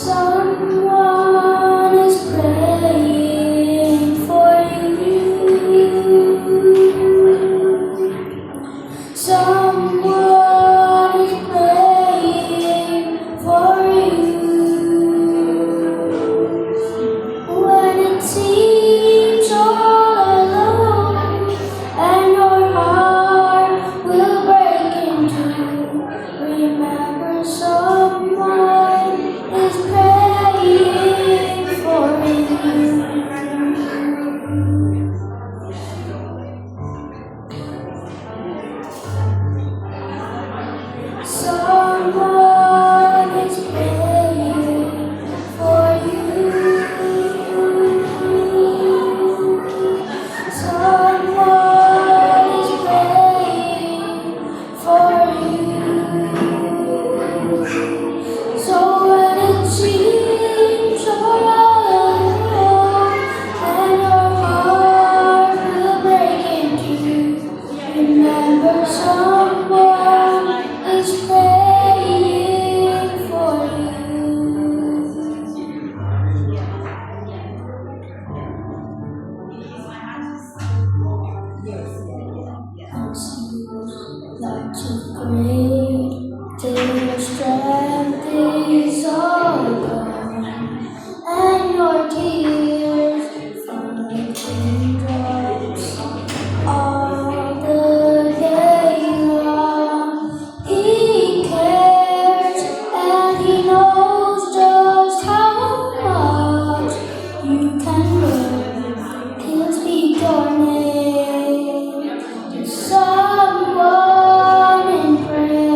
Someone is praying for you. Someone is praying for you. When it seems all alone and your heart will break in two, remember someone is praying for you. Someone is praying for you. Someone is praying for you. So when it seems all alone and your heart will break in two, remember someone is praying for you. Lots of great, their strength is all gone, and your tears fall like raindrops all the day long. He cares and he knows just how much you can learn. He'll speak your name to someone in prayer.